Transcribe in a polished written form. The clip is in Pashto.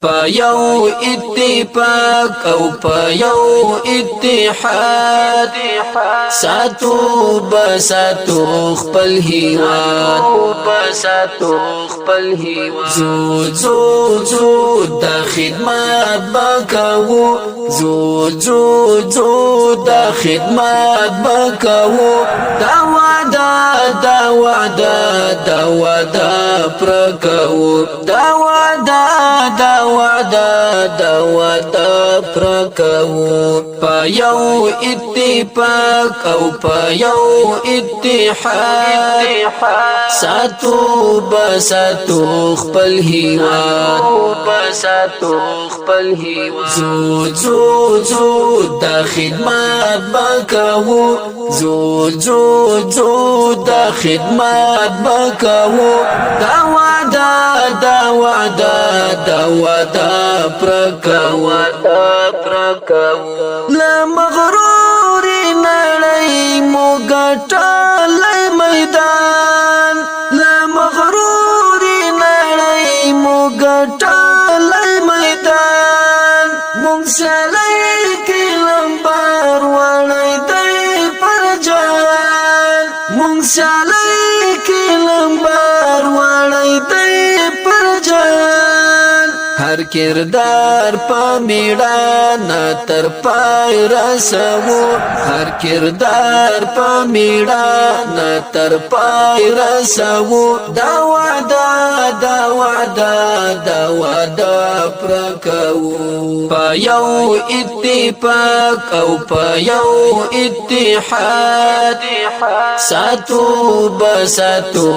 په یو اتفاق او په یو اتحاد ساتو بساتو خپل هیواد زو د خدمت بکاو زو د خدمت بکاو دا وعده پرکاو دا وعده پرکاو په یو اتفاق او په یو اتحاد ساتو بساتو خپل هیواد زو د خدمت بکاو زو د خدمت بکاو دا وعده پرکاو لمغرور نړۍ مو ګټلای میدان لمغرور نړۍ مو ګټلای میدان مونږ سلای کې لمبار وړای دی پر جان مونږ سلای کې لمبار وړای دی پر جان هر کردار په میړانه تر پای رسو هر کردار په میړانه تر پای رسو دا وعده پرکاو په یو اتفاق او په یو اتحاد ساتو بساتو